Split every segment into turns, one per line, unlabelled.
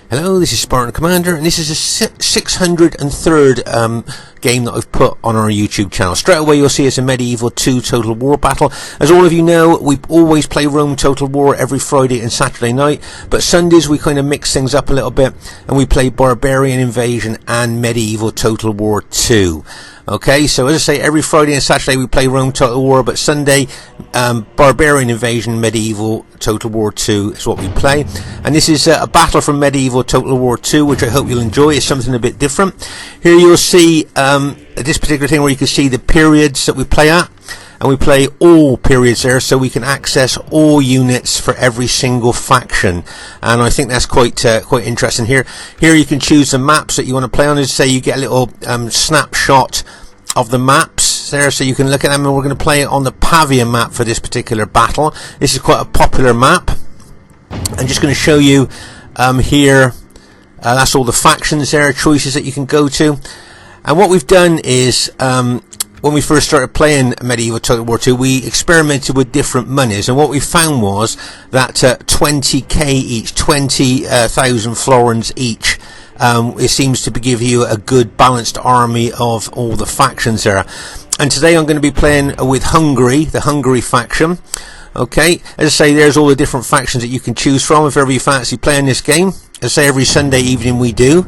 Hello, this is Spartan Commander, and this is a 603rd game that I've put on our YouTube channel. Straight away you'll see it's a Medieval 2 Total War battle. As all of you know, we always play Rome Total War every Friday and Saturday night, but Sundays we kind of mix things up a little bit, and we play Barbarian Invasion and Medieval Total War 2. Okay, so as I say, every Friday and Saturday we play Rome Total War, but Sunday, Barbarian Invasion, Medieval Total War 2 is what we play. And this is a battle from Medieval Total War 2, which I hope you'll enjoy. It's something a bit different. Here you'll see this particular thing where you can see the periods that we play at. And we play all periods there, so we can access all units for every single faction, and I think that's quite interesting. Here you can choose the maps that you want to play on. As say, you get a little snapshot of the maps there, so you can look at them. And we're going to play on the Pavia map for this particular battle. This is quite a popular map. I'm just going to show you here. That's all the factions there, choices that you can go to. And what we've done is, when we first started playing Medieval Total War 2, we experimented with different monies, and what we found was that 20k each, 20,000 florins each, it seems to give you a good balanced army of all the factions there. And today I'm going to be playing with Hungary, the Hungary faction. Okay, as I say, there's all the different factions that you can choose from if ever you fancy playing this game. As I say, every Sunday evening we do.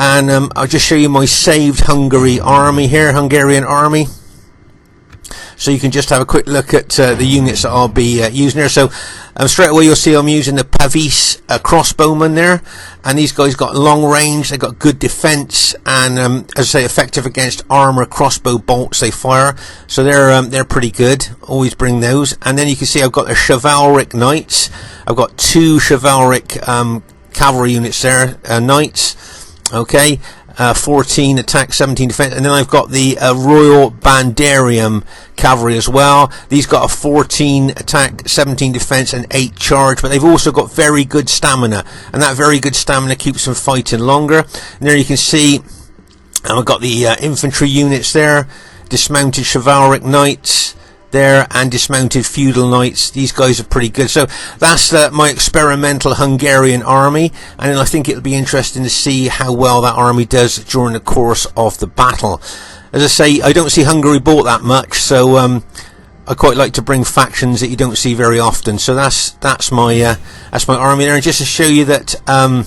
And I'll just show you my saved Hungarian army, so you can just have a quick look at the units that I'll be using there. So straight away you'll see I'm using the Pavis crossbowmen there, and these guys got long range, they've got good defense, and as I say, effective against armor crossbow bolts they fire, so they're pretty good. Always bring those. And then you can see I've got the chivalric knights. I've got two chivalric cavalry units there, knights. Okay, 14 attack, 17 defense, and then I've got the Royal Bandarium cavalry as well. These got a 14 attack, 17 defense, and 8 charge, but they've also got very good stamina, and that very good stamina keeps them fighting longer. And there you can see I've got the infantry units there, dismounted chivalric knights there, and dismounted feudal knights. These guys are pretty good. So that's my experimental Hungarian army, and I think it'll be interesting to see how well that army does during the course of the battle. As I say, I don't see Hungary bought that much, so I quite like to bring factions that you don't see very often. So that's my army there. And just to show you that I've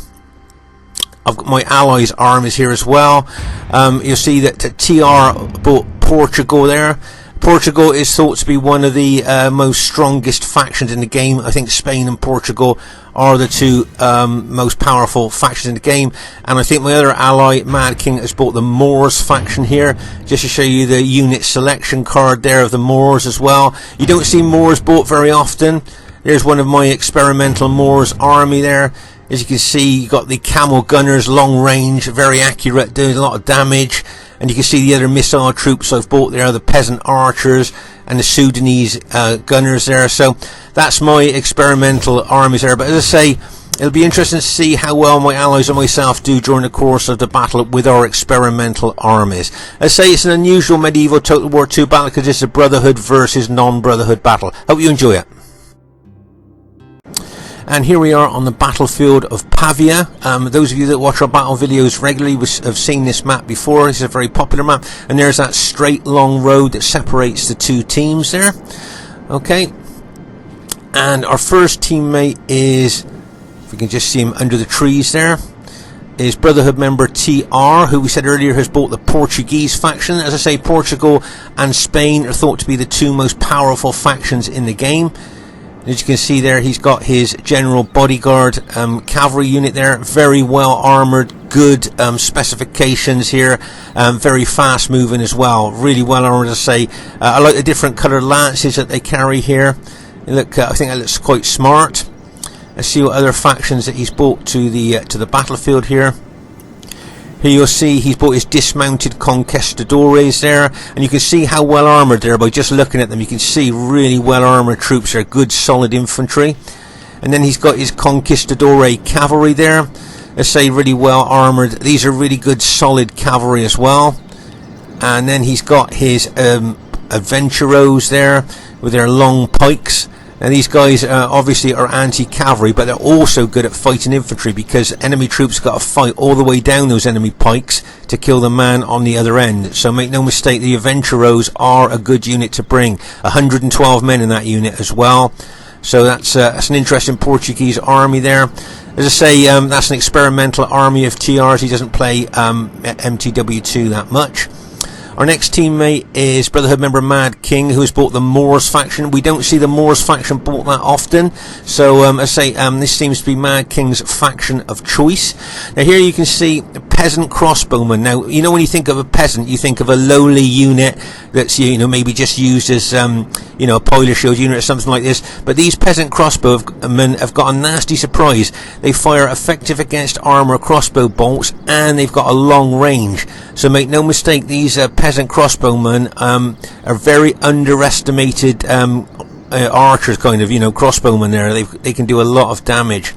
got my allies' armies here as well. You'll see that TR bought Portugal there. Portugal is thought to be one of the most strongest factions in the game. I think Spain and Portugal are the two most powerful factions in the game. And I think my other ally, Mad King, has bought the Moors faction here, just to show you the unit selection card there of the Moors as well. You don't see Moors bought very often. There's one of my experimental Moors army there. As you can see, you got the camel gunners, long range, very accurate, doing a lot of damage. And you can see the other missile troops I've bought there, the peasant archers and the Sudanese gunners there. So that's my experimental armies there. But as I say, it'll be interesting to see how well my allies and myself do during the course of the battle with our experimental armies. As I say, it's an unusual Medieval Total War 2 battle because it's a Brotherhood versus non-Brotherhood battle. Hope you enjoy it. And here we are on the battlefield of Pavia. Those of you that watch our battle videos regularly have seen this map before. This is a very popular map. And there's that straight long road that separates the two teams there. Okay. And our first teammate is, if we can just see him under the trees there, is Brotherhood member TR, who we said earlier has bought the Portuguese faction. As I say, Portugal and Spain are thought to be the two most powerful factions in the game. As you can see there, he's got his general bodyguard cavalry unit there, very well armoured, good specifications here, very fast moving as well, really well armoured. As I say, I like the different coloured lances that they carry here. Look, I think that looks quite smart. Let's see what other factions that he's brought to the battlefield here. Here you'll see he's brought his dismounted conquistadores there, and you can see how well armoured they are by just looking at them. You can see really well armoured troops there, good solid infantry. And then he's got his conquistadore cavalry there. Let's say really well armoured. These are really good solid cavalry as well. And then he's got his adventuros there with their long pikes. Now these guys obviously are anti-cavalry, but they're also good at fighting infantry, because enemy troops got to fight all the way down those enemy pikes to kill the man on the other end. So make no mistake, the Aventuros are a good unit to bring. 112 men in that unit as well. So that's an interesting Portuguese army there. As I say, that's an experimental army of TRs. He doesn't play MTW2 that much. Our next teammate is Brotherhood member Mad King, who has bought the Moors faction. We don't see the Moors faction bought that often, so as I say, this seems to be Mad King's faction of choice. Now here you can see the peasant crossbowman. Now, you know, when you think of a peasant, you think of a lowly unit that's, you know, maybe just used as you know, a poiler shield unit or something like this. But these peasant crossbowmen have got a nasty surprise. They fire effective against armor crossbow bolts, and they've got a long range. So make no mistake, these peasant crossbowmen are very underestimated archers, kind of, you know, crossbowmen there. They can do a lot of damage.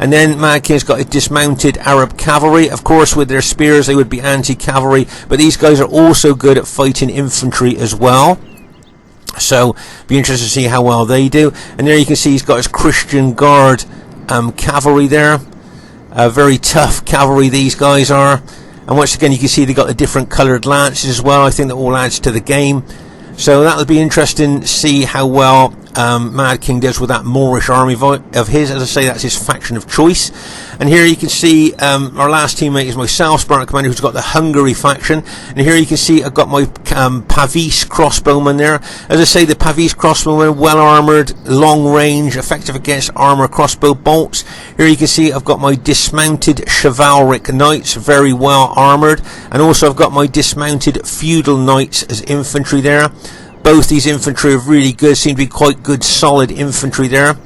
And then Mad King's got a dismounted Arab cavalry. Of course, with their spears, they would be anti-cavalry, but these guys are also good at fighting infantry as well. So, be interested to see how well they do. And there you can see he's got his Christian Guard cavalry there. Very tough cavalry these guys are. And once again, you can see they've got the different coloured lances as well. I think that all adds to the game. So that'll be interesting to see how well Mad King does with that Moorish army of his. As I say, that's his faction of choice. And here you can see our last teammate is myself, Spartan Commander, who's got the Hungary faction. And here you can see I've got my Pavis crossbowman there. As I say, the Pavis crossbowman, well armoured, long range, effective against armour crossbow bolts. Here you can see I've got my dismounted chivalric knights, very well armoured. And also I've got my dismounted feudal knights as infantry there. Both these infantry are really good, seem to be quite good solid infantry there.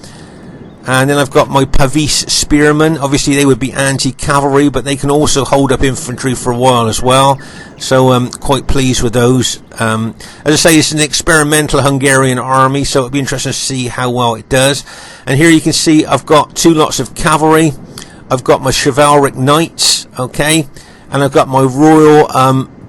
And then I've got my Pavis spearmen. Obviously they would be anti-cavalry, but they can also hold up infantry for a while as well. So quite pleased with those. As I say, it's an experimental Hungarian army, so it'll be interesting to see how well it does. And here you can see I've got two lots of cavalry. I've got my chivalric knights, okay, and I've got my royal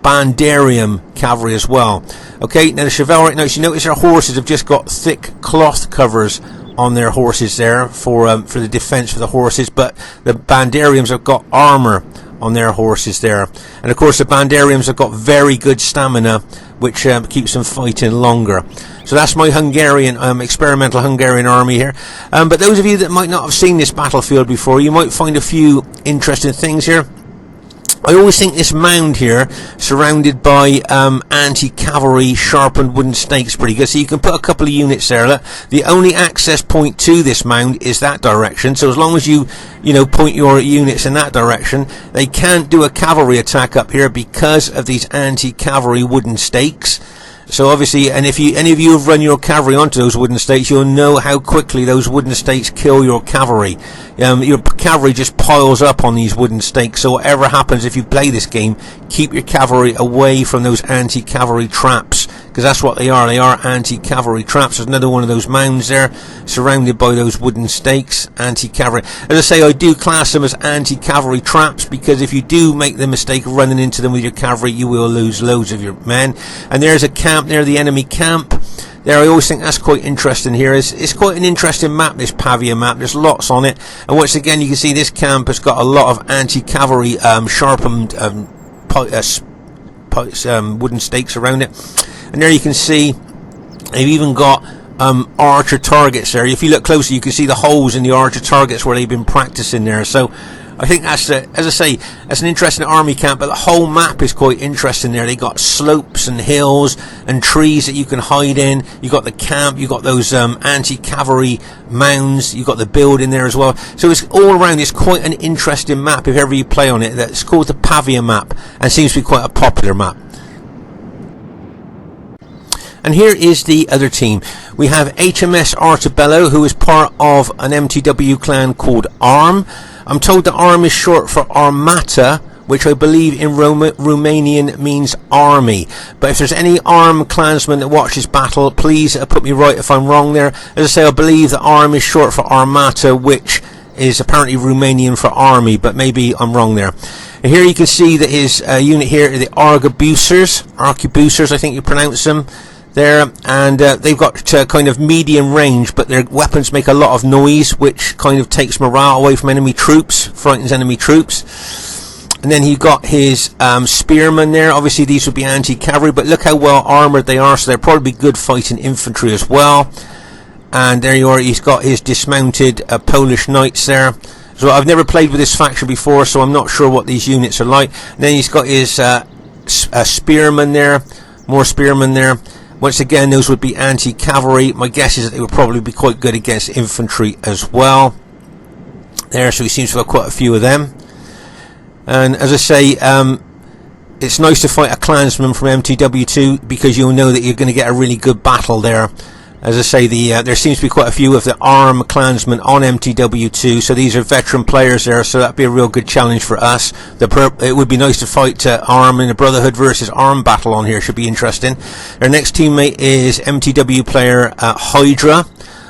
Bandarium cavalry as well. Okay, now the chivalric knights, you notice our horses have just got thick cloth covers on their horses there for the defense for the horses, but the Bandariums have got armor on their horses there. And of course the Bandariums have got very good stamina, which keeps them fighting longer. So that's my Hungarian experimental Hungarian army here. But those of you that might not have seen this battlefield before, you might find a few interesting things here. I always think this mound here, surrounded by anti-cavalry sharpened wooden stakes, pretty good. So you can put a couple of units there. Look, the only access point to this mound is that direction. So as long as you know, point your units in that direction, they can't do a cavalry attack up here because of these anti-cavalry wooden stakes. So obviously, and if any of you have run your cavalry onto those wooden stakes, you'll know how quickly those wooden stakes kill your cavalry. Your cavalry just piles up on these wooden stakes. So whatever happens, if you play this game, keep your cavalry away from those anti-cavalry traps, because that's what they are. They are anti-cavalry traps. There's another one of those mounds there, surrounded by those wooden stakes, anti-cavalry. As I say, I do class them as anti-cavalry traps, because if you do make the mistake of running into them with your cavalry, you will lose loads of your men. And there's a camp there, the enemy camp. There, I always think that's quite interesting here. It's quite an interesting map, this Pavia map. There's lots on it. And once again, you can see this camp has got a lot of anti-cavalry sharpened wooden stakes around it. And there you can see they've even got archer targets there. If you look closer, you can see the holes in the archer targets where they've been practicing there. So I think that's, as I say, that's an interesting army camp, but the whole map is quite interesting there. They got slopes and hills and trees that you can hide in. You got the camp, you got those anti-cavalry mounds, you got the building there as well. So it's all around. It's quite an interesting map if ever you play on it. That's called the Pavia map, and seems to be quite a popular map. And here is the other team. We have HMS Artebello, who is part of an MTW clan called ARM. I'm told that ARM is short for Armata, which I believe in Romanian means army. But if there's any ARM clansmen that watch this battle, please put me right if I'm wrong there. As I say, I believe that ARM is short for Armata, which is apparently Romanian for army, but maybe I'm wrong there. And here you can see that his unit here are the Arquebusiers, I think you pronounce them. there, and they've got kind of medium range, but their weapons make a lot of noise, which kind of takes morale away from enemy troops, frightens enemy troops. And then he got his spearmen there. Obviously these would be anti-cavalry, but look how well armoured they are, so they're probably good fighting infantry as well. And there you are, he's got his dismounted Polish knights there. So I've never played with this faction before, so I'm not sure what these units are like. And then he's got his spearmen there, more spearmen there. Once again, those would be anti-cavalry. My guess is that they would probably be quite good against infantry as well. There, so he seems to have quite a few of them. And as I say, it's nice to fight a clansman from MTW2 because you'll know that you're going to get a really good battle there. As I say, there seems to be quite a few of the ARM clansmen on MTW2, so these are veteran players there, so that'd be a real good challenge for us. It would be nice to fight ARM in a Brotherhood versus ARM battle on here, should be interesting. Our next teammate is MTW player Hydra.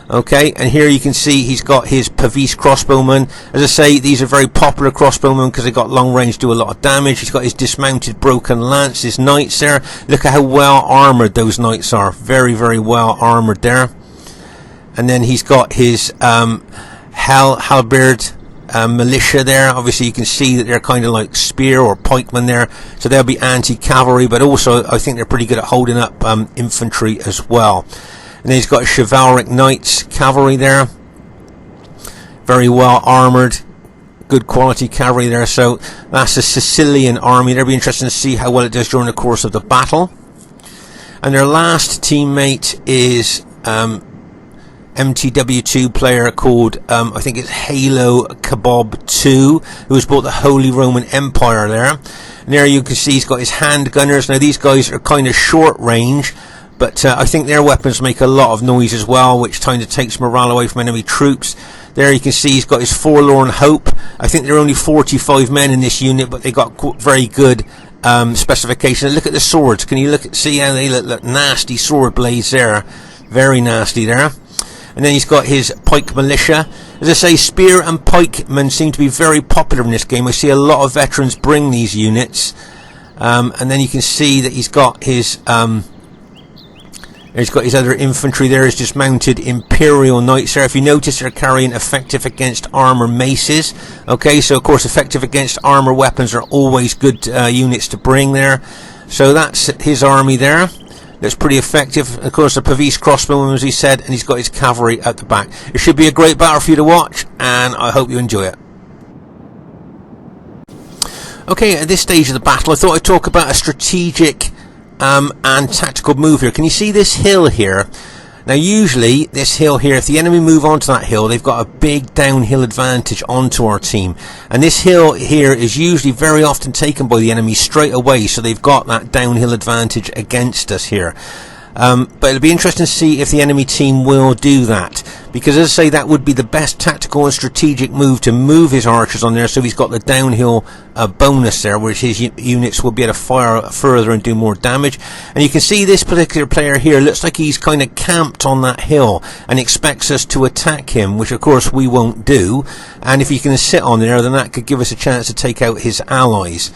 Okay, and here you can see he's got his Pavis crossbowmen. As I say, these are very popular crossbowmen because they've got long range, do a lot of damage. He's got his dismounted broken lance, his knights there. Look at how well armoured those knights are. Very, very well armoured there. And then he's got his halberd militia there. Obviously you can see that they're kind of like spear or pikemen there. So they'll be anti-cavalry, but also I think they're pretty good at holding up infantry as well. And then he's got chivalric knights, cavalry there. Very well armoured. Good quality cavalry there. So that's a Sicilian army. It'll be interesting to see how well it does during the course of the battle. And their last teammate is MTW2 player called, I think it's Halo Kebab 2, who has bought the Holy Roman Empire there. And there you can see he's got his handgunners. Now these guys are kind of short range, but I think their weapons make a lot of noise as well, which kind of takes morale away from enemy troops. There you can see he's got his Forlorn Hope. I think there are only 45 men in this unit, but they got very good specifications. Look at the swords. Can you see how they look nasty sword blades there? Very nasty there. And then he's got his pike militia. As I say, spear and pikemen seem to be very popular in this game. I see a lot of veterans bring these units. And then you can see that he's got his other infantry there, his dismounted Imperial Knights there. If you notice, they're carrying effective against armour maces. Okay, so of course effective against armour weapons are always good units to bring there. So that's his army there. That's pretty effective. Of course, the Pavis crossbowmen, as he said, and he's got his cavalry at the back. It should be a great battle for you to watch, and I hope you enjoy it. Okay, at this stage of the battle, I thought I'd talk about a strategic and tactical move here. Can you see this hill here? Now usually this hill here, if the enemy move onto that hill, they've got a big downhill advantage onto our team, and this hill here is usually very often taken by the enemy straight away, so they've got that downhill advantage against us here. But it'll be interesting to see if the enemy team will do that, because as I say, that would be the best tactical and strategic move, to move his archers on there so he's got the downhill bonus there, which his units will be able to fire further and do more damage. And you can see this particular player here looks like he's kind of camped on that hill and expects us to attack him, which of course we won't do. And if he can sit on there, then that could give us a chance to take out his allies.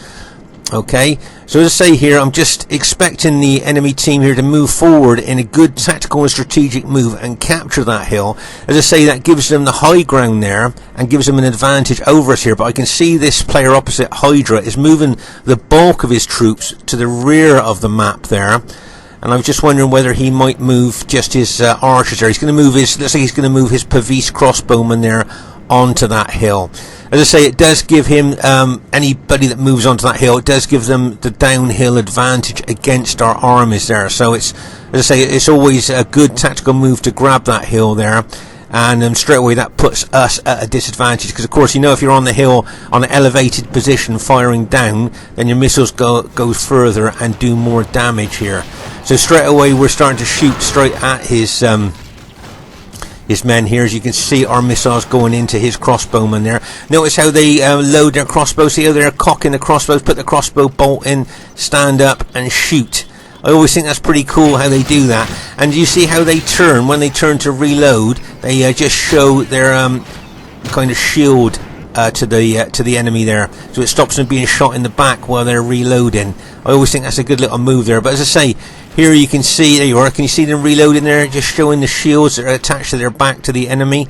Okay, so as I say here, I'm just expecting the enemy team here to move forward in a good tactical and strategic move and capture that hill. As I say, that gives them the high ground there and gives them an advantage over us here. But I can see this player opposite, Hydra, is moving the bulk of his troops to the rear of the map there. And I was just wondering whether he might move just his archers there. He's going to move his, let's say he's going to move his Pavis crossbowmen there onto that hill. As I say, it does give him, anybody that moves onto that hill, it does give them the downhill advantage against our armies there. So it's, as I say, it's always a good tactical move to grab that hill there. And straight away that puts us at a disadvantage, because of course, you know, if you're on the hill on an elevated position firing down, then your missiles go further and do more damage here. So straight away we're starting to shoot straight at his men here. As you can see, our missiles going into his crossbowmen there. Notice how they load their crossbows. See how they're cocking the crossbows, put the crossbow bolt in, stand up and shoot. I always think that's pretty cool how they do that. And you see how they turn, when they turn to reload, they just show their kind of shield to the enemy there, so it stops them being shot in the back while they're reloading. I always think that's a good little move there. But as I say, here you can see, there you are, can you see them reloading there, just showing the shields that are attached to their back to the enemy.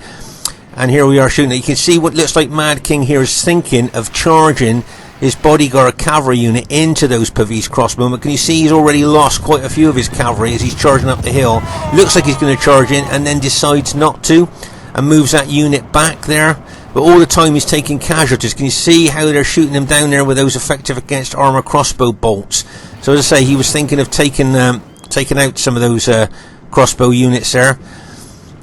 And here we are shooting it. You can see what looks like Mad King here is thinking of charging his bodyguard cavalry unit into those Pavis crossbowmen. Can you see he's already lost quite a few of his cavalry as he's charging up the hill. Looks like he's going to charge in and then decides not to and moves that unit back there. But all the time he's taking casualties. Can you see how they're shooting him down there with those effective against armor crossbow bolts? So as I say, he was thinking of taking out some of those crossbow units there.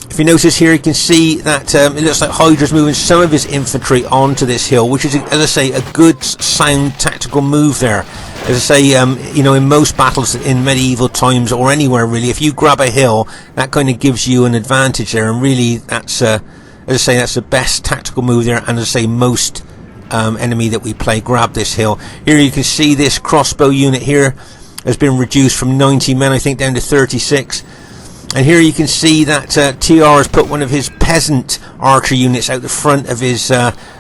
If you notice here, you can see that it looks like Hydra's moving some of his infantry onto this hill, which is, as I say, a good, sound tactical move there. As I say, you know, in most battles in medieval times or anywhere really, if you grab a hill, that kind of gives you an advantage there, and really that's, as I say, that's the best tactical move there. And as I say, most enemy that we play grab this hill. Here you can see this crossbow unit here has been reduced from 90 men, I think, down to 36. And here you can see that TR has put one of his peasant archer units out the front of his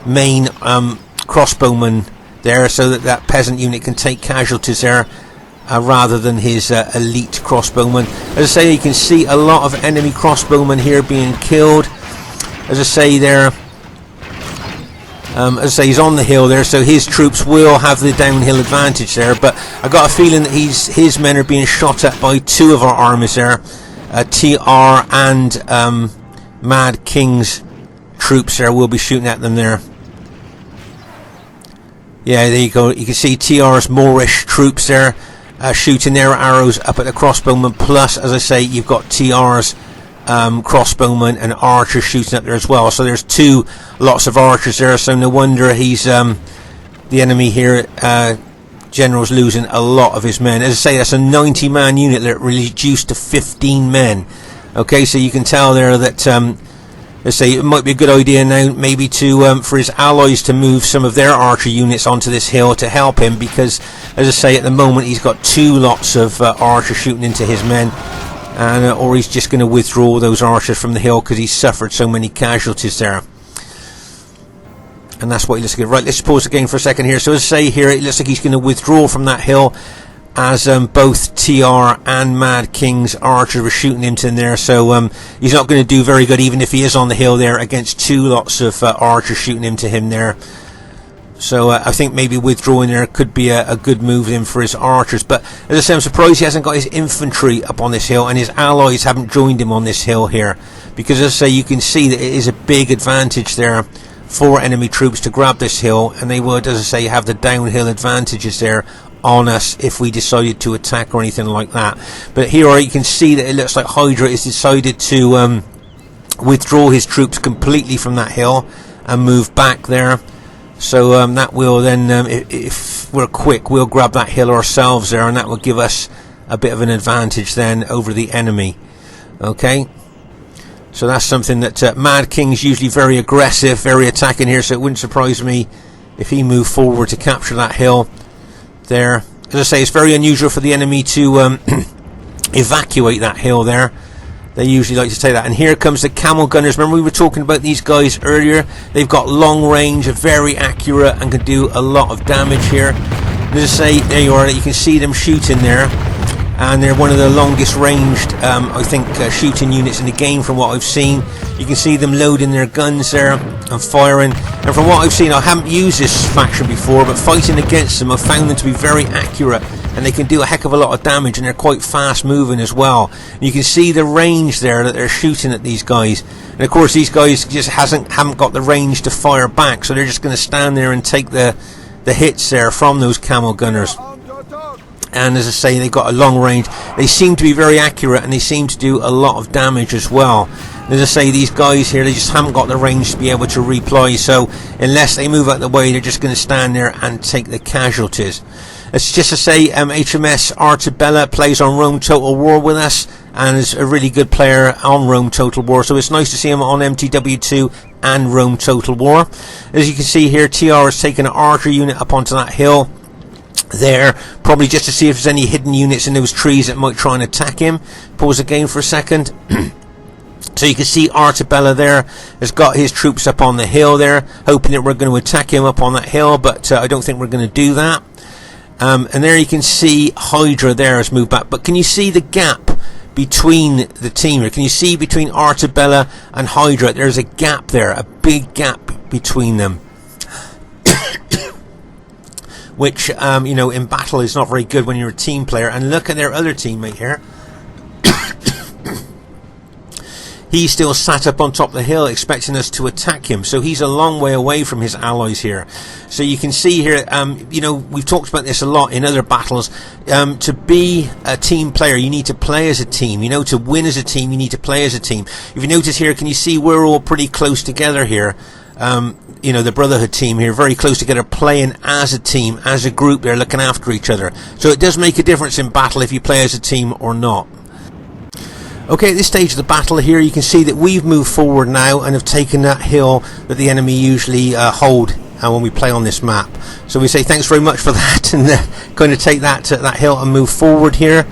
main crossbowman there, so that that peasant unit can take casualties there rather than his elite crossbowman. As I say, you can see a lot of enemy crossbowmen here being killed. As I say there, as I say, he's on the hill there, so his troops will have the downhill advantage there. But I got a feeling that his men are being shot at by two of our armies there. TR and Mad King's troops there will be shooting at them there. Yeah, there you go. You can see TR's Moorish troops there shooting their arrows up at the crossbowmen. Plus, as I say, you've got TR's crossbowmen and archers shooting up there as well. So there's two lots of archers there. So no wonder he's the enemy here. General's losing a lot of his men. As I say, that's a 90-man unit that reduced to 15 men. Okay, so you can tell there that let's say it might be a good idea now maybe to for his allies to move some of their archer units onto this hill to help him, because as I say, at the moment he's got two lots of archers shooting into his men, and or he's just going to withdraw those archers from the hill because he's suffered so many casualties there. And that's what he looks like. Right, let's pause the game for a second here. So as I say here, it looks like he's going to withdraw from that hill as both TR and Mad King's archers were shooting him in there. So he's not going to do very good, even if he is on the hill there, against two lots of archers shooting into him there. So I think maybe withdrawing there could be a good move in for his archers. But as I say, I'm surprised he hasn't got his infantry up on this hill, and his allies haven't joined him on this hill here. Because as I say, you can see that it is a big advantage there for enemy troops to grab this hill, and they would, as I say, have the downhill advantages there on us if we decided to attack or anything like that. But here you can see that it looks like Hydra has decided to withdraw his troops completely from that hill and move back there. So that will then, if we're quick, we'll grab that hill ourselves there, and that will give us a bit of an advantage then over the enemy. Okay. So that's something that Mad King's usually very aggressive, very attacking here, so it wouldn't surprise me if he moved forward to capture that hill there. As I say, it's very unusual for the enemy to evacuate that hill there. They usually like to take that. And here comes the camel gunners. Remember we were talking about these guys earlier? They've got long range, are very accurate, and can do a lot of damage here. As I say, there you are, you can see them shooting there. And they're one of the longest ranged, I think, shooting units in the game from what I've seen. You can see them loading their guns there and firing. And from what I've seen, I haven't used this faction before, but fighting against them, I've found them to be very accurate. And they can do a heck of a lot of damage, and they're quite fast moving as well. And you can see the range there that they're shooting at these guys. And of course, these guys just haven't got the range to fire back, so they're just going to stand there and take the hits there from those camel gunners. And as I say, they've got a long range. They seem to be very accurate, and they seem to do a lot of damage as well. As I say, these guys here, they just haven't got the range to be able to reply. So unless they move out of the way, they're just going to stand there and take the casualties. It's just to say, HMS Artabella plays on Rome Total War with us, and is a really good player on Rome Total War. So it's nice to see him on MTW2 and Rome Total War. As you can see here, TR has taken an archer unit up onto that hill there, probably just to see if there's any hidden units in those trees that might try and attack him. Pause the game for a second. So you can see Artabella there has got his troops up on the hill there, hoping that we're going to attack him up on that hill, but I don't think we're going to do that. And there you can see Hydra there has moved back. But can you see the gap between the team here? Can you see between Artabella and Hydra? There's a gap there, a big gap between them. Which, you know, in battle is not very good when you're a team player. And look at their other teammate here. He's still sat up on top of the hill expecting us to attack him. So he's a long way away from his allies here. So you can see here, you know, we've talked about this a lot in other battles. To be a team player, you need to play as a team. You know, to win as a team, you need to play as a team. If you notice here, can you see we're all pretty close together here? You know, the Brotherhood team here, very close together, playing as a team, as a group. They're looking after each other. So it does make a difference in battle if you play as a team or not. Okay, at this stage of the battle here, you can see that we've moved forward now and have taken that hill that the enemy usually hold when we play on this map. So we say thanks very much for that, and going to take that hill and move forward here.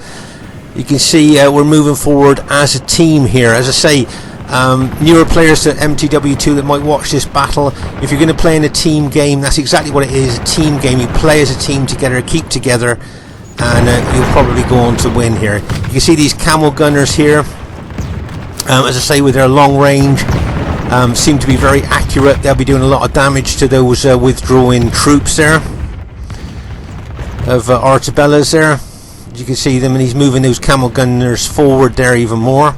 You can see we're moving forward as a team here. As I say, newer players to MTW2 that might watch this battle, if you're going to play in a team game, that's exactly what it is, a team game. You play as a team together, keep together, and you'll probably go on to win here. You can see these camel gunners here, as I say, with their long range, seem to be very accurate. They'll be doing a lot of damage to those withdrawing troops there of Artabella's there. You can see them, and he's moving those camel gunners forward there even more.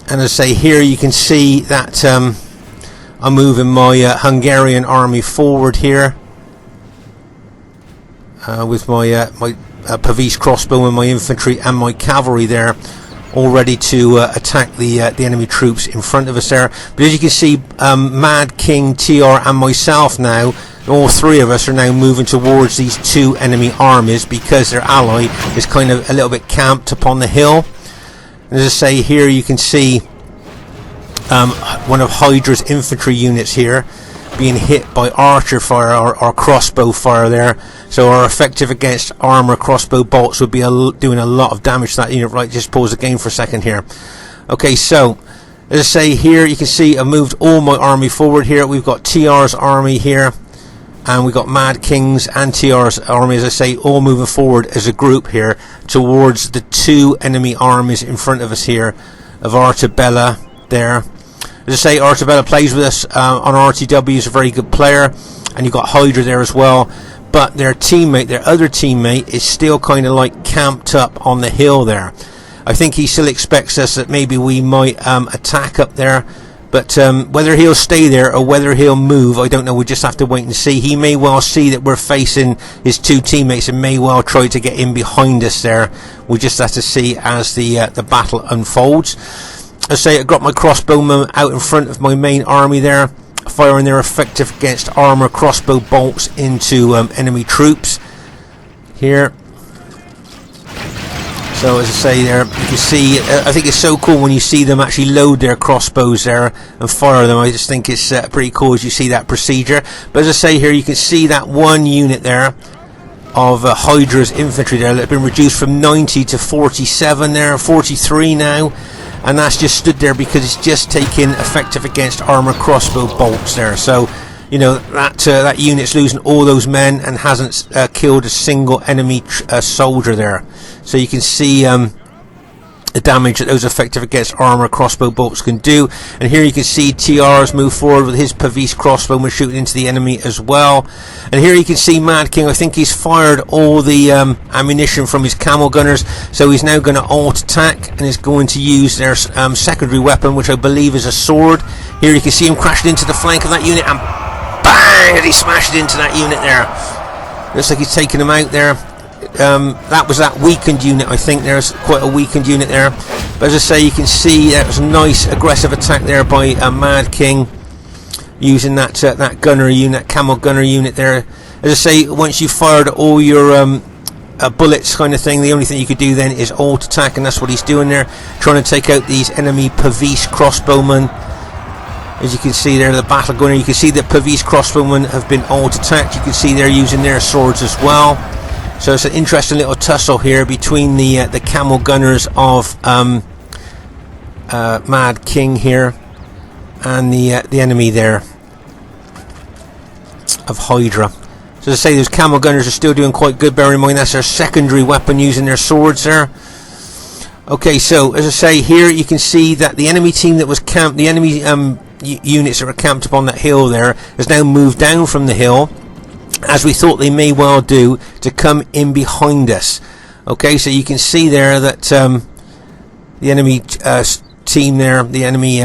And as I say, here you can see that I'm moving my Hungarian army forward here. With my Pavis crossbow and my infantry and my cavalry there, all ready to attack the enemy troops in front of us there. But as you can see, Mad King, TR and myself now, all three of us are now moving towards these two enemy armies because their ally is kind of a little bit camped upon the hill. And as I say, here you can see one of Hydra's infantry units here being hit by archer fire or crossbow fire there. So our effective against armor crossbow bolts would be doing a lot of damage to that unit. Right, just pause the game for a second here. Okay, so as I say, here you can see I moved all my army forward here. We've got TR's army here, and we've got Mad King's and TR's army, as I say, all moving forward as a group here towards the two enemy armies in front of us here of Artabella there. As I say, Artabella plays with us on RTW, is a very good player, and you've got Hydra there as well. But their teammate, their other teammate, is still kind of like camped up on the hill there. I think he still expects us that maybe we might attack up there. But whether he'll stay there or whether he'll move, I don't know. We'll just have to wait and see. He may well see that we're facing his two teammates and may well try to get in behind us there. We'll just have to see as the battle unfolds. As I say, I got my crossbowmen out in front of my main army there, firing their effective against armor crossbow bolts into enemy troops here. So as I say there, you can see, I think it's so cool when you see them actually load their crossbows there and fire them. I just think it's pretty cool as you see that procedure. But as I say here, you can see that one unit there of Hydra's infantry there that's been reduced from 90 to 47 there, 43 now. And that's just stood there because it's just taken effective against armor crossbow bolts there. So, you know, that unit's losing all those men and hasn't killed a single enemy soldier there. So you can see the damage that those effective against armor crossbow bolts can do. And here you can see TR's move forward with his Pavis crossbow and shooting into the enemy as well. And here you can see Mad King, I think he's fired all the ammunition from his camel gunners, so he's now going to alt attack and is going to use their secondary weapon, which I believe is a sword. Here you can see him crashing into the flank of that unit, and bang, he smashed into that unit there. Looks like he's taking him out there. That was that weakened unit. I think there's quite a weakened unit there, but as I say, you can see that was a nice aggressive attack there by Mad King using that gunner unit, camel gunner unit there. As I say, once you've fired all your bullets kind of thing, the only thing you could do then is alt attack, and that's what he's doing there, trying to take out these enemy Pavis crossbowmen. As you can see there, the battle going on, you can see that Pavis crossbowmen have been alt attacked. You can see they're using their swords as well. So it's an interesting little tussle here between the camel gunners of Mad King here and the enemy there of Hydra. So as I say, those camel gunners are still doing quite good. Bear in mind that's their secondary weapon using their swords there. Okay, so as I say, here you can see that the enemy team that was camped, the enemy units that were camped upon that hill there, has now moved down from the hill, as we thought they may well do, to come in behind us. Okay, so you can see there that the enemy team there, the enemy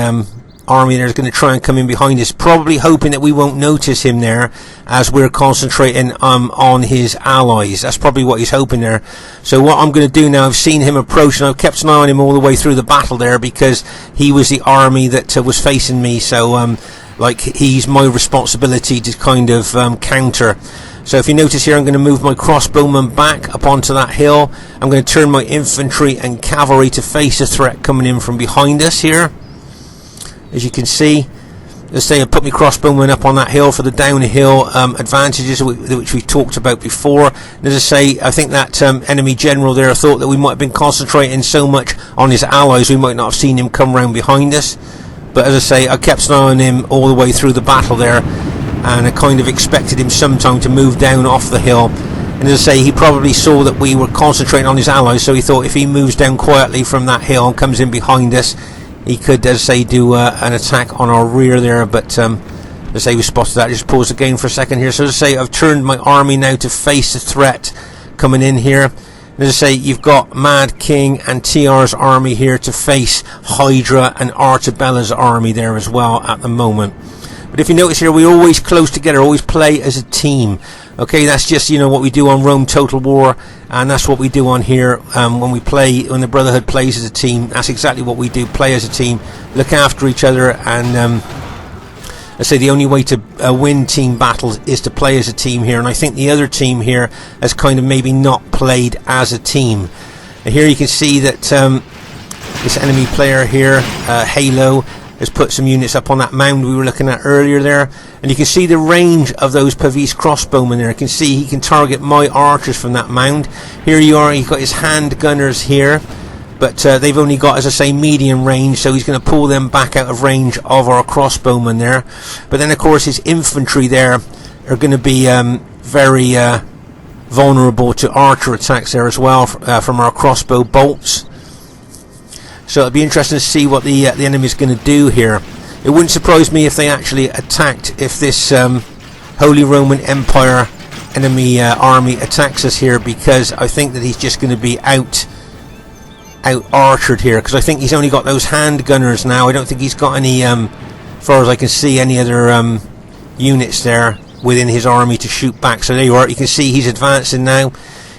army there, is going to try and come in behind us, probably hoping that we won't notice him there as we're concentrating on his allies. That's probably what he's hoping there. So what I'm going to do now, I've seen him approach and I've kept an eye on him all the way through the battle there, because he was the army that was facing me. So like, he's my responsibility to kind of counter. So if you notice here, I'm going to move my crossbowmen back up onto that hill. I'm going to turn my infantry and cavalry to face the threat coming in from behind us here. As you can see, let's say I put my crossbowmen up on that hill for the downhill advantages which we've talked about before. And as I say, I think that enemy general there thought that we might have been concentrating so much on his allies we might not have seen him come round behind us. But as I say, I kept an eye on him all the way through the battle there, and I kind of expected him sometime to move down off the hill. And as I say, he probably saw that we were concentrating on his allies, so he thought if he moves down quietly from that hill and comes in behind us, he could, as I say, do an attack on our rear there. But as I say, we spotted that. Just pause the game for a second here. So as I say, I've turned my army now to face the threat coming in here. And as I say, you've got Mad King and TR's army here to face Hydra and Artabella's army there as well at the moment. But if you notice here, we always close together, always play as a team. Okay, that's just, you know, what we do on Rome Total War, and that's what we do on here when the Brotherhood plays as a team. That's exactly what we do, play as a team, look after each other, and I say the only way to win team battles is to play as a team here. And I think the other team here has kind of maybe not played as a team. And here you can see that this enemy player here, Halo, has put some units up on that mound we were looking at earlier there, and you can see the range of those Pavis crossbowmen there. You can see he can target my archers from that mound. Here you are, he's got his hand gunners here, but they've only got, as I say, medium range, so he's going to pull them back out of range of our crossbowmen there. But then of course his infantry there are going to be very vulnerable to archer attacks there as well from our crossbow bolts. So it'll be interesting to see what the enemy is going to do here. It wouldn't surprise me if they actually attacked, if this Holy Roman Empire enemy army attacks us here, because I think that he's just going to be out archered here, because I think he's only got those hand gunners now. I don't think he's got any, as far as I can see, any other units there within his army to shoot back. So there you are, you can see he's advancing now.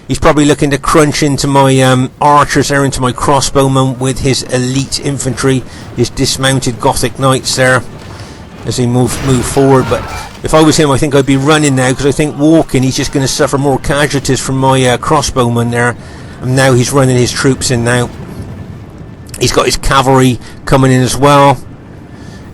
He's probably looking to crunch into my archers there, into my crossbowmen with his elite infantry, his dismounted Gothic knights there, as he move forward. But if I was him, I think I'd be running now, because I think walking, he's just going to suffer more casualties from my crossbowmen there. And now he's running his troops in now. He's got his cavalry coming in as well.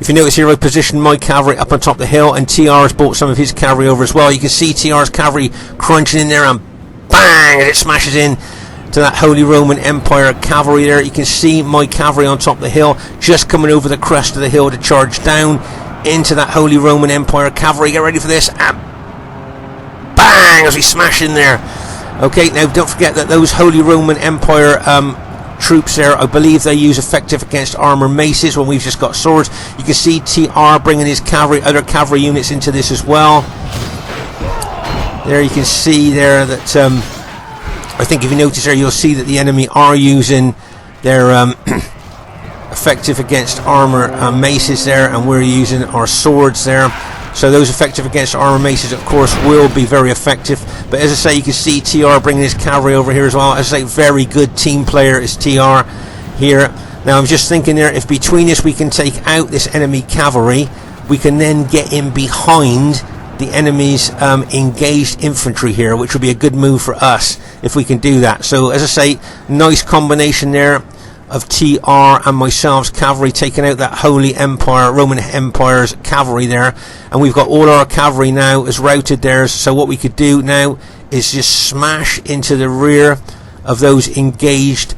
If you notice here, I positioned my cavalry up on top of the hill, and TR has brought some of his cavalry over as well. You can see TR's cavalry crunching in there, and bang, as it smashes in to that Holy Roman Empire cavalry there. You can see my cavalry on top of the hill, just coming over the crest of the hill to charge down into that Holy Roman Empire cavalry. Get ready for this, and bang, as we smash in there. Okay, now don't forget that those Holy Roman Empire troops there, I believe they use effective against armor maces when we've just got swords. You can see TR bringing his cavalry, other cavalry units into this as well. There you can see there that I think if you notice there, you'll see that the enemy are using their effective against armor maces there, and we're using our swords there. So those effective against armor maces, of course, will be very effective. But as I say, you can see TR bringing his cavalry over here as well. As I say, very good team player is TR here. Now I'm just thinking there, if between us we can take out this enemy cavalry, we can then get in behind the enemy's engaged infantry here, which would be a good move for us if we can do that. So as I say, nice combination there of TR and myself's cavalry taking out that Holy Empire, Roman Empire's cavalry there, and we've got all our cavalry now as routed there. So what we could do now is just smash into the rear of those engaged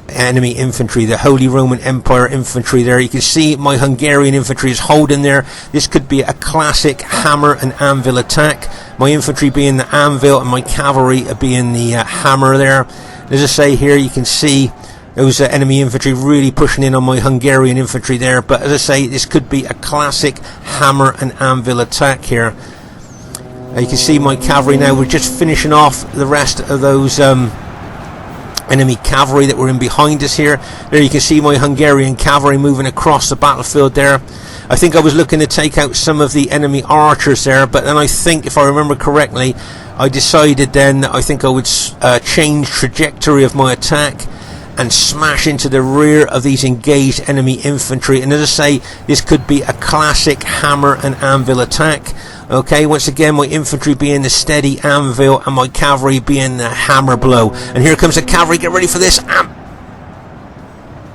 enemy infantry, the Holy Roman Empire infantry there. You can see my Hungarian infantry is holding there. This could be a classic hammer and anvil attack, my infantry being the anvil and my cavalry being the hammer there. As I say here, you can see those enemy infantry really pushing in on my Hungarian infantry there. But as I say, this could be a classic hammer and anvil attack here. You can see my cavalry now. We're just finishing off the rest of those enemy cavalry that were in behind us here. There you can see my Hungarian cavalry moving across the battlefield there. I think I was looking to take out some of the enemy archers there, but then I think, if I remember correctly, I decided then that I think I would change trajectory of my attack and smash into the rear of these engaged enemy infantry. And as I say, this could be a classic hammer and anvil attack. Okay, once again, my infantry being the steady anvil and my cavalry being the hammer blow. And here comes the cavalry. Get ready for this. And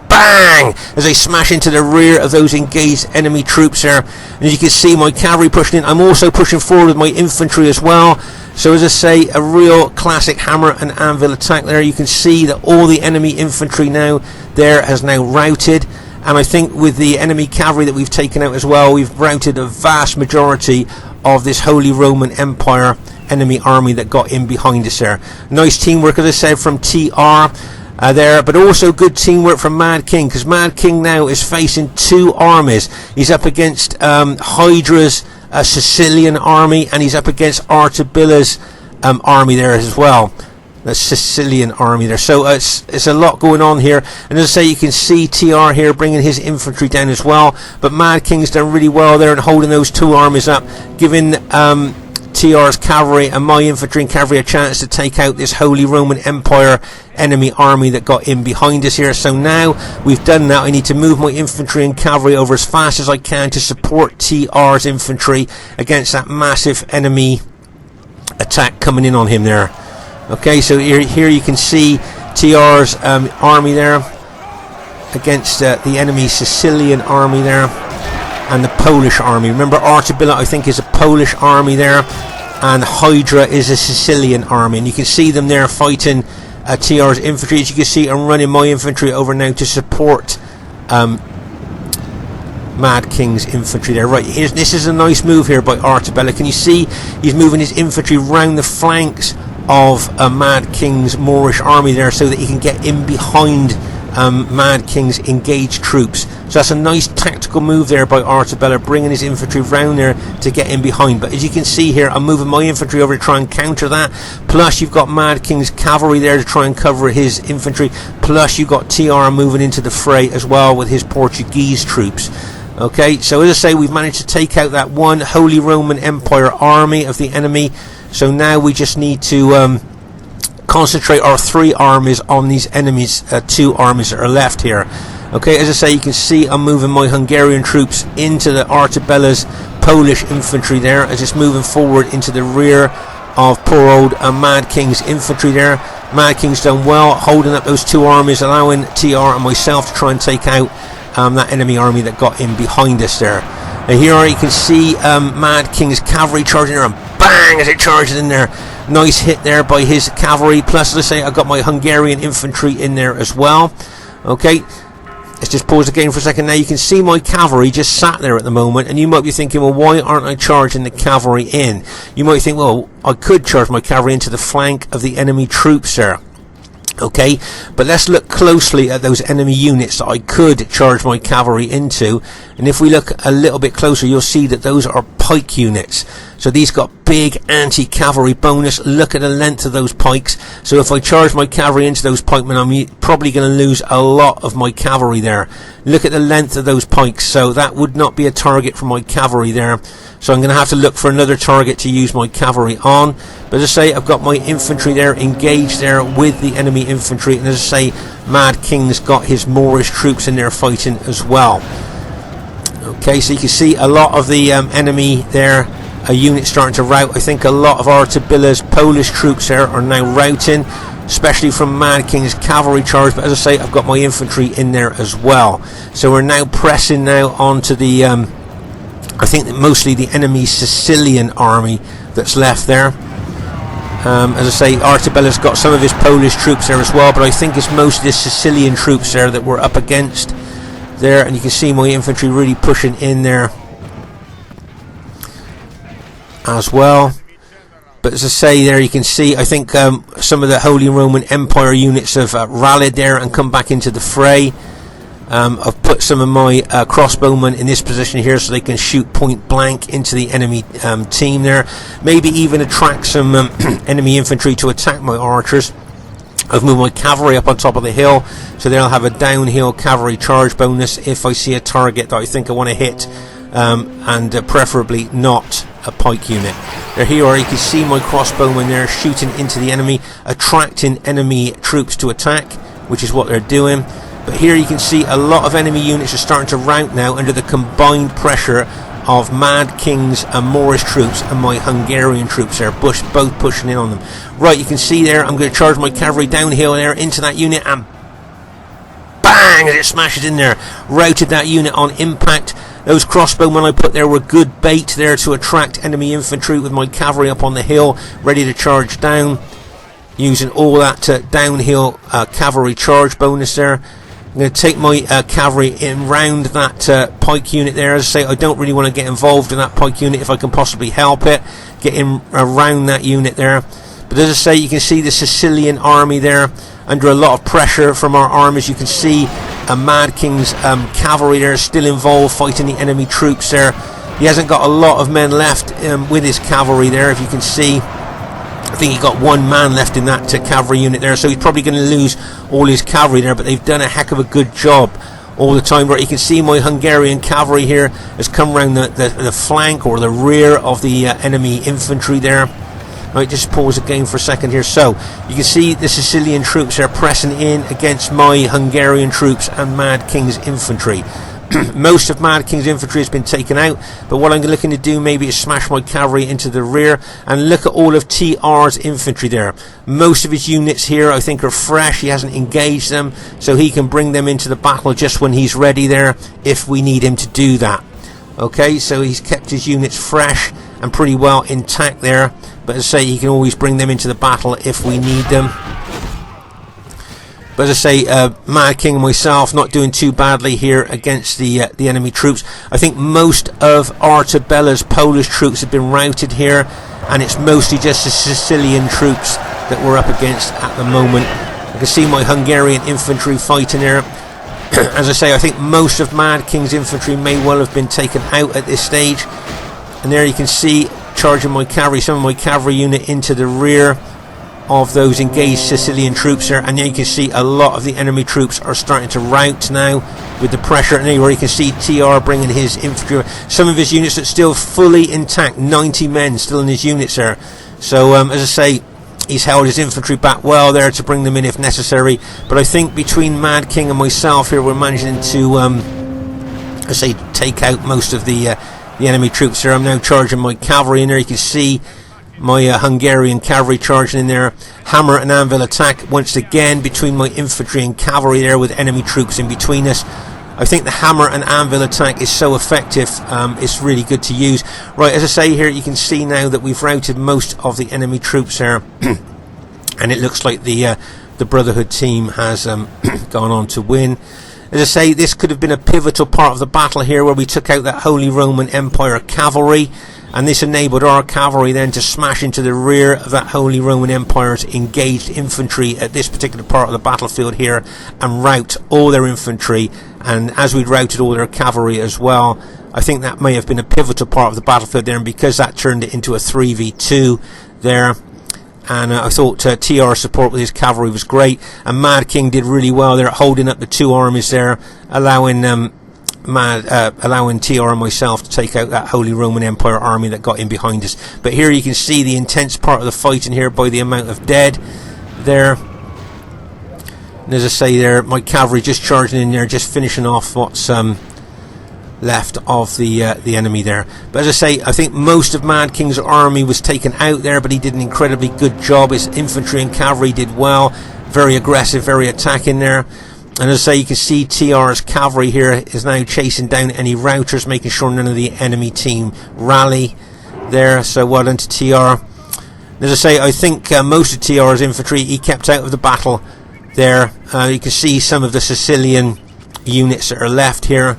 bang! As I smash into the rear of those engaged enemy troops there. And as you can see, my cavalry pushing in. I'm also pushing forward with my infantry as well. So as I say, a real classic hammer and anvil attack there. You can see that all the enemy infantry now there has now routed. And I think with the enemy cavalry that we've taken out as well, we've routed a vast majority of this Holy Roman Empire enemy army that got in behind us there. Nice teamwork, as I said, from TR there, but also good teamwork from Mad King, because Mad King now is facing two armies. He's up against Hydra's Sicilian army, and he's up against Artabilla's army there as well. The Sicilian army there. So it's a lot going on here. And as I say, you can see TR here bringing his infantry down as well. But Mad King's done really well there and holding those two armies up, giving TR's cavalry and my infantry and cavalry a chance to take out this Holy Roman Empire enemy army that got in behind us here. So now we've done that, I need to move my infantry and cavalry over as fast as I can to support TR's infantry against that massive enemy attack coming in on him there. Okay, so here you can see TR's army there against the enemy Sicilian army there and the Polish army. Remember, Artabilla, I think, is a Polish army there, and Hydra is a Sicilian army. And you can see them there fighting TR's infantry. As you can see, I'm running my infantry over now to support Mad King's infantry there. Right, this is a nice move here by Artabilla. Can you see he's moving his infantry round the flanks of Mad King's Moorish army there, so that he can get in behind Mad King's engaged troops. So that's a nice tactical move there by Artabilla, bringing his infantry round there to get in behind. But as you can see here, I'm moving my infantry over to try and counter that. Plus you've got Mad King's cavalry there to try and cover his infantry. Plus you've got TR moving into the fray as well with his Portuguese troops. Okay, so as I say, we've managed to take out that one Holy Roman Empire army of the enemy. So now we just need to concentrate our three armies on these enemies, two armies that are left here. Okay, as I say, you can see I'm moving my Hungarian troops into the Artabilla's Polish infantry there, as it's moving forward into the rear of poor old Mad King's infantry there. Mad King's done well holding up those two armies, allowing TR and myself to try and take out that enemy army that got in behind us there. And here you can see Mad King's cavalry charging there, and bang, as it charges in there. Nice hit there by his cavalry. Plus, as I say, I've got my Hungarian infantry in there as well. Okay, let's just pause the game for a second. Now you can see my cavalry just sat there at the moment, and you might be thinking, well, why aren't I charging the cavalry in? You might think, well, I could charge my cavalry into the flank of the enemy troops there. Okay, but let's look closely at those enemy units that I could charge my cavalry into, and if we look a little bit closer, you'll see that those are pike units. So these got big anti-cavalry bonus. Look at the length of those pikes. So if I charge my cavalry into those pikemen, I'm probably going to lose a lot of my cavalry there. Look at the length of those pikes. So that would not be a target for my cavalry there. So I'm going to have to look for another target to use my cavalry on. But as I say, I've got my infantry there engaged there with the enemy infantry. And as I say, Mad King's got his Moorish troops in there fighting as well. Okay, so you can see a lot of the enemy there, a unit starting to rout. I think a lot of Artabilla's Polish troops there are now routing. especially from Mad King's cavalry charge. But as I say, I've got my infantry in there as well. So we're now pressing now onto the I think that mostly the enemy Sicilian army that's left there. As I say, Artabella's got some of his Polish troops there as well, but I think it's mostly the Sicilian troops there that we're up against there, and you can see my infantry really pushing in there as well. But as I say there, you can see, I think some of the Holy Roman Empire units have rallied there and come back into the fray. I've put some of my crossbowmen in this position here so they can shoot point blank into the enemy team there. Maybe even attract some enemy infantry to attack my archers. I've moved my cavalry up on top of the hill, so they'll have a downhill cavalry charge bonus if I see a target that I think I want to hit, and preferably not a pike unit. There here are, you can see my crossbowmen there shooting into the enemy, attracting enemy troops to attack, which is what they're doing. But here you can see a lot of enemy units are starting to rout now under the combined pressure of Mad King's and Moorish troops and my Hungarian troops there, both pushing in on them. Right, you can see there, I'm going to charge my cavalry downhill there into that unit, and bang, as it smashes in there, routed that unit on impact. Those crossbowmen I put there were good bait there to attract enemy infantry with my cavalry up on the hill, ready to charge down, using all that downhill cavalry charge bonus there. I'm going to take my cavalry in round that pike unit there. As I say, I don't really want to get involved in that pike unit if I can possibly help it. Get in around that unit there. But as I say, you can see the Sicilian army there under a lot of pressure from our armies. You can see Mad King's cavalry there still involved fighting the enemy troops there. He hasn't got a lot of men left with his cavalry there, if you can see. I think he got one man left in that cavalry unit there, so he's probably going to lose all his cavalry there, but they've done a heck of a good job all the time. Right, you can see my Hungarian cavalry here has come around the flank or the rear of the enemy infantry there. Right, just pause again for a second here. So you can see the Sicilian troops are pressing in against my Hungarian troops and Mad King's infantry. Most of Mad King's infantry has been taken out, but what I'm looking to do maybe is smash my cavalry into the rear, and look at all of TR's infantry there. Most of his units here I think are fresh. He hasn't engaged them, so he can bring them into the battle just when he's ready there, if we need him to do that. Okay, so he's kept his units fresh and pretty well intact there, but as I say, he can always bring them into the battle if we need them. But as I say, Mad King and myself not doing too badly here against the enemy troops. I think most of Artabella's Polish troops have been routed here, and it's mostly just the Sicilian troops that we're up against at the moment. I can see my Hungarian infantry fighting there. As I say, I think most of Mad King's infantry may well have been taken out at this stage. And there you can see, charging my cavalry, some of my cavalry unit into the rear of those engaged Sicilian troops there, and there you can see a lot of the enemy troops are starting to rout now with the pressure. And anywhere you can see TR bringing his infantry, some of his units that still fully intact, 90 men still in his units there. So as I say, he's held his infantry back well there to bring them in if necessary. But I think between Mad King and myself here, we're managing to I say take out most of the enemy troops there. I'm now charging my cavalry in there. You can see my Hungarian cavalry charging in there. Hammer and anvil attack once again between my infantry and cavalry there, with enemy troops in between us. I think the hammer and anvil attack is so effective, it's really good to use. Right, as I say here, you can see now that we've routed most of the enemy troops there, and it looks like the Brotherhood team has gone on to win. As I say, this could have been a pivotal part of the battle here, where we took out that Holy Roman Empire cavalry, and this enabled our cavalry then to smash into the rear of that Holy Roman Empire's engaged infantry at this particular part of the battlefield here, and rout all their infantry. And as we'd routed all their cavalry as well, I think that may have been a pivotal part of the battlefield there, and because that turned it into a 3v2 there. And I thought TR's support with his cavalry was great, and Mad King did really well there at holding up the two armies there, allowing TR and myself to take out that Holy Roman Empire army that got in behind us. But here you can see the intense part of the fighting here by the amount of dead there. And as I say there, my cavalry just charging in there, just finishing off what's left of the enemy there. But as I say, I think most of Mad King's army was taken out there, but he did an incredibly good job. His infantry and cavalry did well, very aggressive, very attacking there. And as I say, you can see TR's cavalry here is now chasing down any routers, making sure none of the enemy team rally there. So well done to TR. As I say, I think most of TR's infantry he kept out of the battle there. You can see some of the Sicilian units that are left here,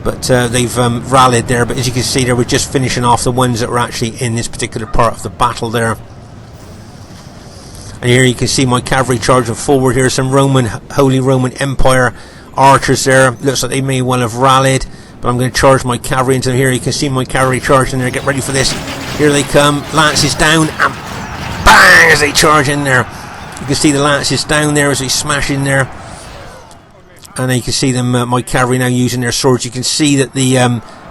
but they've rallied there. But as you can see there, we're just finishing off the ones that were actually in this particular part of the battle there. And here you can see my cavalry charging forward here. Some Holy Roman Empire archers there. Looks like they may well have rallied, but I'm going to charge my cavalry into them here. You can see my cavalry charging there. Get ready for this. Here they come. Lances down, and bang as they charge in there. You can see the lances down there as they smash in there. And then you can see them, my cavalry now using their swords. You can see that the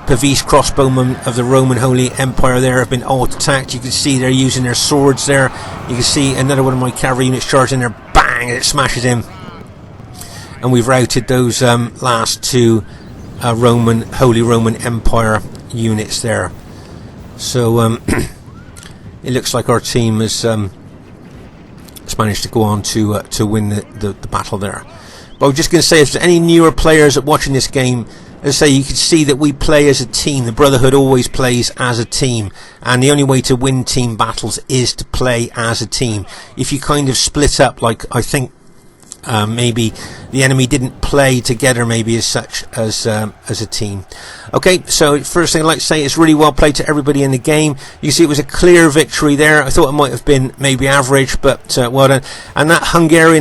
Pavis crossbowmen of the Roman Holy Empire there have been alt-attacked. You can see they're using their swords there. You can see another one of my cavalry units charging there. Bang! And it smashes in. And we've routed those last two Holy Roman Empire units there. So it looks like our team has managed to go on to win the battle there. But I'm just going to say, if there's any newer players that watching this game, as I say, you can see that we play as a team. The Brotherhood always plays as a team, and the only way to win team battles is to play as a team. If you kind of split up, like I think maybe the enemy didn't play together maybe as such as a team. Okay, so first thing I'd like to say, it's really well played to everybody in the game. You see it was a clear victory there. I thought it might have been maybe average, but well done. And that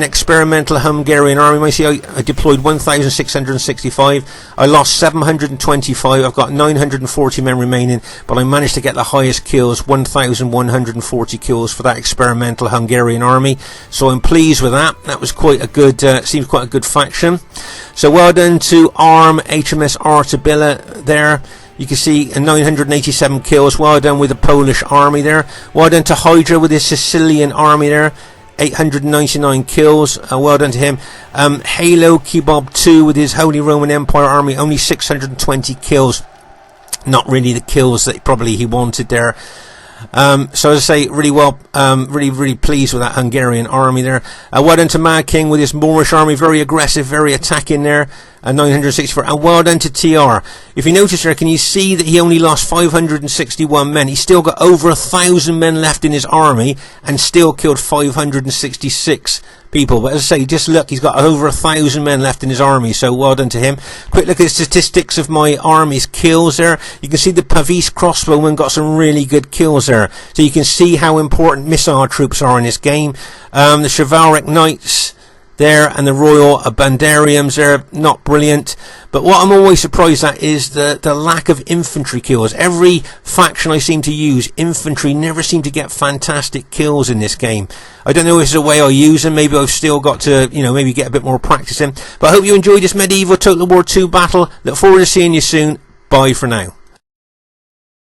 experimental Hungarian army, you see I deployed 1,665. I lost 725. I've got 940 men remaining, but I managed to get the highest kills, 1,140 kills for that experimental Hungarian army. So I'm pleased with that. That was quite a good, seems quite a good faction. So well done to ARM HMS Artabilla there. You can see 987 kills. Well done with the Polish army there. Well done to Hydra with his Sicilian army there. 899 kills. Well done to him. Halo Kebab 2 with his Holy Roman Empire army, only 620 kills. Not really the kills that probably he wanted there. So as I say, really well, really pleased with that Hungarian army there. Well done to Mad King with his Moorish army, very aggressive, very attacking there. 964, and well done to TR. If you notice there, can you see that he only lost 561 men? He's still got over 1,000 men left in his army, and still killed 566 people. But as I say, just look, he's got over 1,000 men left in his army, so well done to him. Quick look at the statistics of my army's kills there. You can see the Pavis crossbowmen got some really good kills there, so you can see how important missile troops are in this game. The chivalric knights there and the royal bandariums there, not brilliant. But what I'm always surprised at is the lack of infantry kills. Every faction I seem to use, infantry never seem to get fantastic kills in this game. I don't know if it's the way I use them. Maybe I've still got to, maybe get a bit more practice in. But I hope you enjoyed this Medieval Total War 2 battle. Look forward to seeing you soon. Bye for now.